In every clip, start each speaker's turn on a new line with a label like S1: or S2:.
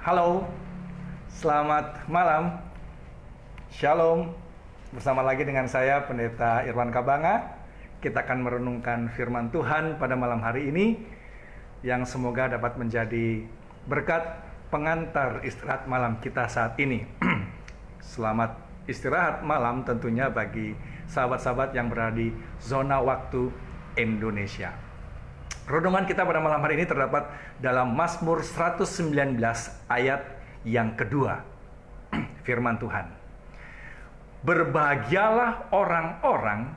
S1: Halo, selamat malam. Shalom. Bersama lagi dengan saya, Pendeta Irwan Kabanga. Kita akan merenungkan firman Tuhan pada malam hari ini, yang semoga dapat menjadi berkat pengantar istirahat malam kita saat ini. Selamat istirahat malam tentunya bagi sahabat-sahabat yang berada di zona waktu Indonesia. Renungan kita pada malam hari ini terdapat dalam Mazmur 119 ayat yang kedua. Firman Tuhan. Berbahagialah orang-orang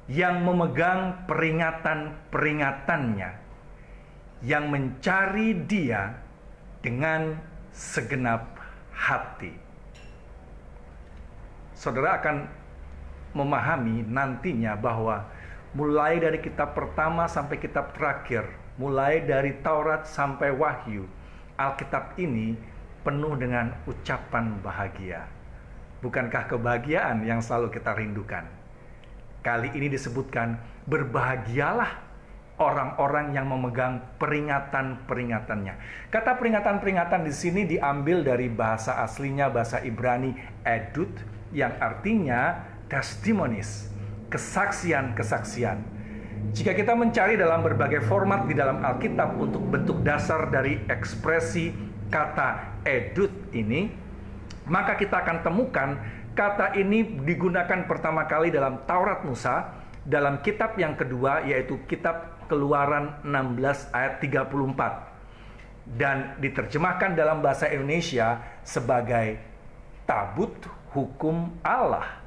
S1: yang memegang peringatan-peringatannya, yang mencari Dia dengan segenap hati. Saudara akan memahami nantinya bahwa mulai dari kitab pertama sampai kitab terakhir, mulai dari Taurat sampai Wahyu, Alkitab ini penuh dengan ucapan bahagia. Bukankah kebahagiaan yang selalu kita rindukan? Kali ini disebutkan, berbahagialah orang-orang yang memegang peringatan-peringatannya. Kata peringatan-peringatan di sini diambil dari bahasa aslinya, bahasa Ibrani edut, yang artinya testimonies, kesaksian-kesaksian. Jika kita mencari dalam berbagai format di dalam Alkitab untuk bentuk dasar dari ekspresi kata edut ini, maka kita akan temukan kata ini digunakan pertama kali dalam Taurat Musa, dalam kitab yang kedua yaitu kitab Keluaran 16 ayat 34, dan diterjemahkan dalam bahasa Indonesia sebagai tabut hukum Allah.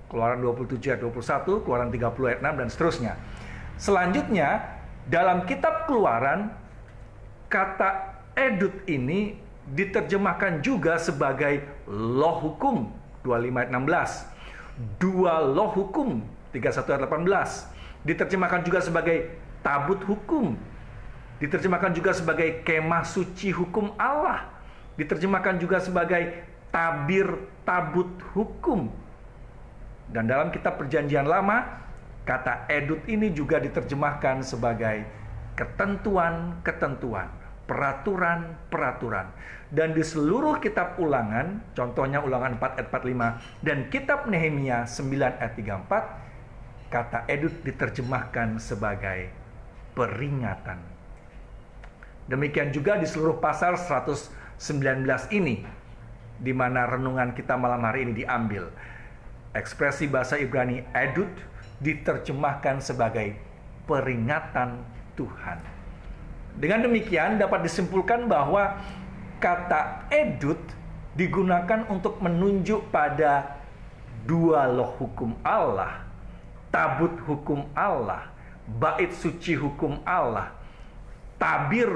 S1: Keluaran 27 ayat 21, Keluaran 30 ayat 6, dan seterusnya. Selanjutnya, dalam kitab Keluaran, kata edut ini diterjemahkan juga sebagai loh hukum, 25 ayat 16. Dua loh hukum, 31 ayat 18. Diterjemahkan juga sebagai tabut hukum. Diterjemahkan juga sebagai kemah suci hukum Allah. Diterjemahkan juga sebagai tabir tabut hukum. Dan dalam kitab Perjanjian Lama, kata edut ini juga diterjemahkan sebagai ketentuan-ketentuan, peraturan-peraturan. Dan di seluruh kitab Ulangan, contohnya Ulangan 4 ayat 45, dan kitab Nehemia 9 ayat 34, kata edut diterjemahkan sebagai peringatan. Demikian juga di seluruh pasal 119 ini, di mana renungan kita malam hari ini diambil. Ekspresi bahasa Ibrani edut diterjemahkan sebagai peringatan Tuhan. Dengan demikian dapat disimpulkan bahwa kata edut digunakan untuk menunjuk pada dua loh hukum Allah, tabut hukum Allah, bait suci hukum Allah, tabir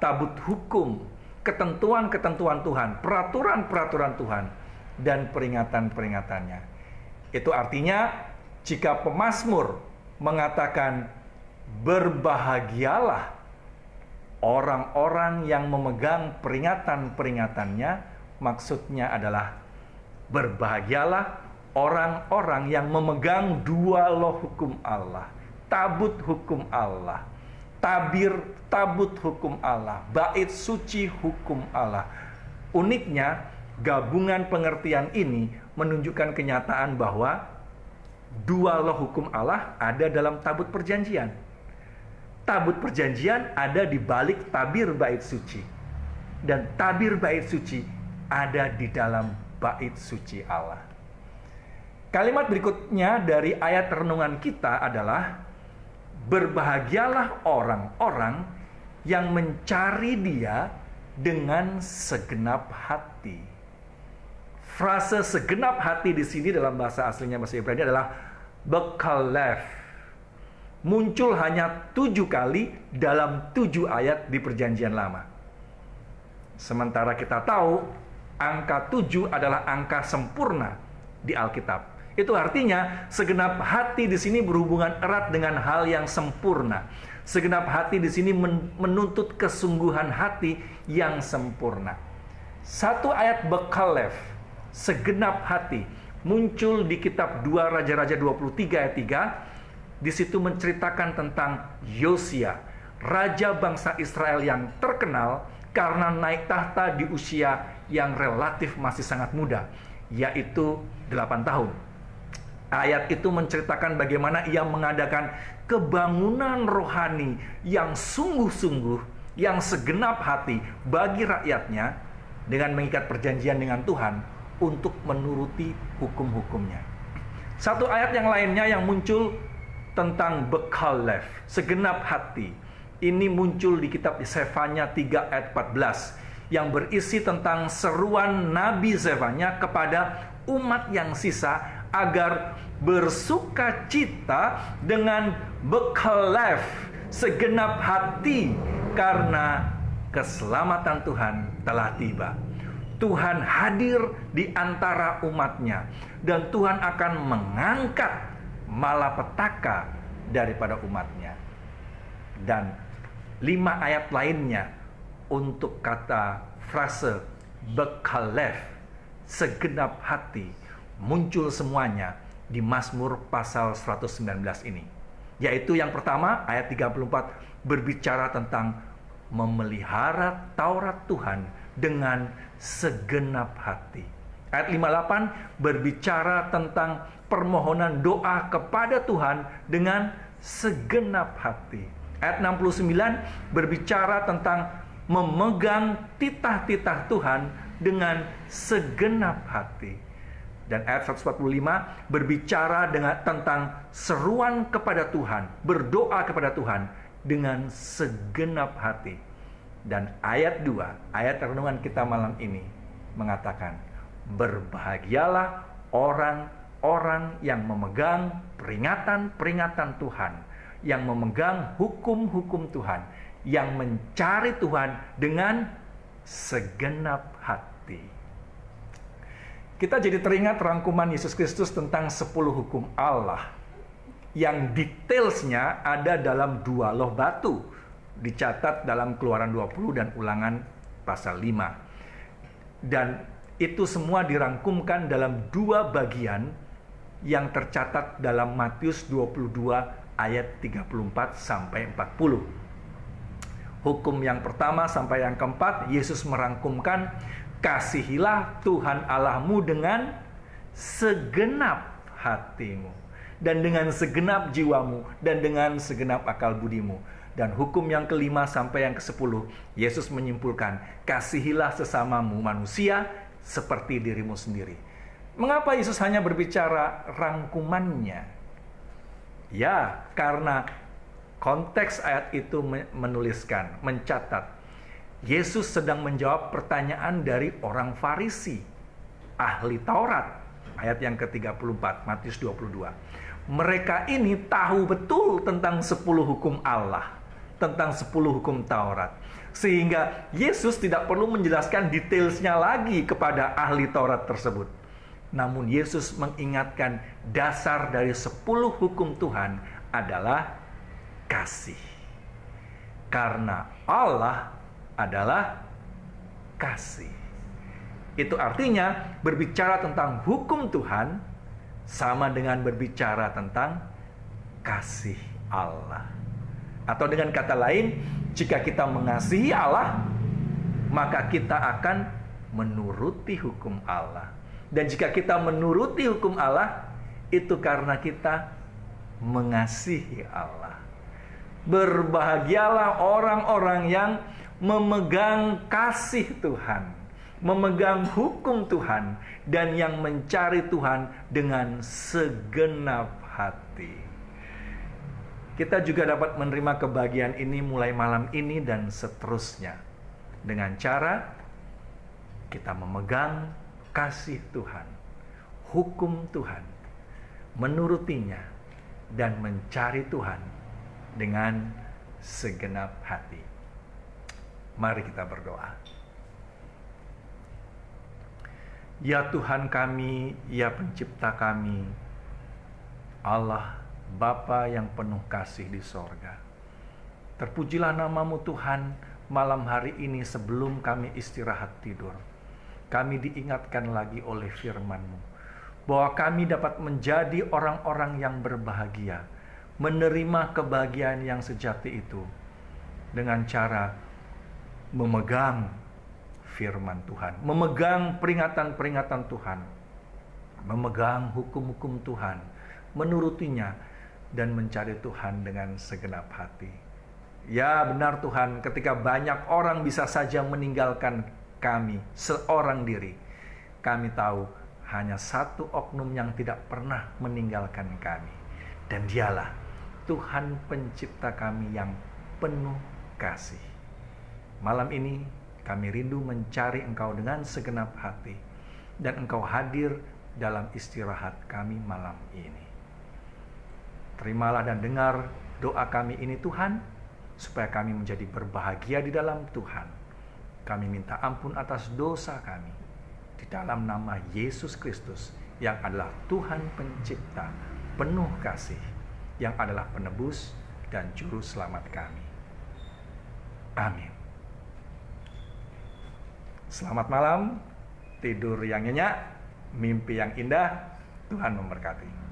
S1: tabut hukum, ketentuan-ketentuan Tuhan, peraturan-peraturan Tuhan, dan peringatan-peringatannya. Itu artinya jika pemazmur mengatakan berbahagialah orang-orang yang memegang peringatan-peringatannya, maksudnya tabah berbahagialah orang-orang yang memegang dua loh hukum Allah, tabut hukum Allah, tabir tabut hukum Allah, bait suci hukum Allah. Uniknya, gabungan pengertian ini menunjukkan kenyataan bahwa dua loh hukum Allah ada dalam tabut perjanjian. Tabut perjanjian ada di balik tabir bait suci, dan tabir bait suci ada di dalam bait suci Allah. Kalimat berikutnya dari ayat renungan kita adalah berbahagialah orang-orang yang mencari Dia dengan segenap hati. Frase segenap hati di sini dalam bahasa aslinya bahasa Ibrani adalah bekalef. Muncul hanya 7 kali dalam 7 ayat di Perjanjian Lama. Sementara kita tahu angka 7 adalah angka sempurna di Alkitab. Itu artinya segenap hati di sini berhubungan erat dengan hal yang sempurna. Segenap hati di sini menuntut kesungguhan hati yang sempurna. Satu ayat bekalef, segenap hati, muncul di kitab 2 Raja-Raja 23 ayat 3. Di situ menceritakan tentang Yosia, raja bangsa Israel yang terkenal karena naik tahta di usia yang relatif masih sangat muda, yaitu 8 tahun. Ayat itu menceritakan bagaimana ia mengadakan kebangunan rohani yang sungguh-sungguh, yang segenap hati bagi rakyatnya dengan mengikat perjanjian dengan Tuhan untuk menuruti hukum-hukumnya. Satu ayat yang lainnya yang muncul tentang Bekalev, segenap hati. Ini muncul di kitab Zefanya 3 ayat 14 yang berisi tentang seruan Nabi Zefanya kepada umat yang sisa agar bersuka cita dengan Bekalev, segenap hati, karena keselamatan Tuhan telah tiba. Tuhan hadir di antara umatnya dan Tuhan akan mengangkat malapetaka daripada umatnya. Dan 5 ayat lainnya untuk kata frase Bekalev, segenap hati, muncul semuanya di Mazmur pasal 119 ini. Yaitu yang pertama, ayat 34 berbicara tentang memelihara Taurat Tuhan dengan segenap hati. Ayat 58 berbicara tentang permohonan doa kepada Tuhan dengan segenap hati. Ayat 69 berbicara tentang memegang titah-titah Tuhan dengan segenap hati. Dan ayat 145 berbicara tentang seruan kepada Tuhan, berdoa kepada Tuhan dengan segenap hati. Dan ayat 2, ayat renungan kita malam ini mengatakan, berbahagialah orang-orang yang memegang peringatan-peringatan Tuhan, yang memegang hukum-hukum Tuhan, yang mencari Tuhan dengan segenap hati. Kita jadi teringat rangkuman Yesus Kristus tentang 10 hukum Allah yang detailsnya ada dalam 2 loh batu, dicatat dalam Keluaran 20 dan Ulangan pasal 5. Dan itu semua dirangkumkan dalam 2 bagian yang tercatat dalam Matius 22 ayat 34 sampai 40. Hukum yang pertama sampai yang keempat, Yesus merangkumkan, kasihilah Tuhan Allahmu dengan segenap hatimu, dan dengan segenap jiwamu, dan dengan segenap akal budimu. Dan hukum yang kelima sampai yang ke-10, Yesus menyimpulkan, kasihilah sesamamu manusia seperti dirimu sendiri. Mengapa Yesus hanya berbicara rangkumannya? Ya, karena konteks ayat itu menuliskan, mencatat, Yesus sedang menjawab pertanyaan dari orang Farisi, ahli Taurat, ayat yang ke-34, Matius 22. Mereka ini tahu betul tentang 10 hukum Allah, tentang 10 hukum Taurat. Sehingga Yesus tidak perlu menjelaskan detailsnya lagi kepada ahli Taurat tersebut. Namun Yesus mengingatkan dasar dari 10 hukum Tuhan adalah kasih. Karena Allah adalah kasih. Itu artinya berbicara tentang hukum Tuhan sama dengan berbicara tentang kasih Allah. Atau dengan kata lain, jika kita mengasihi Allah, maka kita akan menuruti hukum Allah. Dan jika kita menuruti hukum Allah, itu karena kita mengasihi Allah. Berbahagialah orang-orang yang memegang kasih Tuhan, memegang hukum Tuhan, dan yang mencari Tuhan dengan segenap hati. Kita juga dapat menerima kebahagiaan ini mulai malam ini dan seterusnya, dengan cara kita memegang kasih Tuhan, hukum Tuhan, menurutinya, dan mencari Tuhan dengan segenap hati. Mari kita berdoa. Ya Tuhan kami, ya pencipta kami, Allah Bapa yang penuh kasih di sorga. Terpujilah namamu Tuhan, malam hari ini sebelum kami istirahat tidur. Kami diingatkan lagi oleh firman-Mu bahwa kami dapat menjadi orang-orang yang berbahagia, menerima kebahagiaan yang sejati itu dengan cara memegang firman Tuhan, memegang peringatan-peringatan Tuhan, memegang hukum-hukum Tuhan, menurutinya, dan mencari Tuhan dengan segenap hati. Ya benar Tuhan, ketika banyak orang bisa saja meninggalkan kami seorang diri, kami tahu hanya satu oknum yang tidak pernah meninggalkan kami, dan dialah Tuhan pencipta kami yang penuh kasih. Malam ini kami rindu mencari Engkau dengan segenap hati, dan Engkau hadir dalam istirahat kami malam ini. Terimalah dan dengar doa kami ini Tuhan, supaya kami menjadi berbahagia di dalam Tuhan. Kami minta ampun atas dosa kami, di dalam nama Yesus Kristus, yang adalah Tuhan pencipta, penuh kasih, yang adalah penebus dan juru selamat kami. Amin. Selamat malam, tidur yang nyenyak, mimpi yang indah. Tuhan memberkati.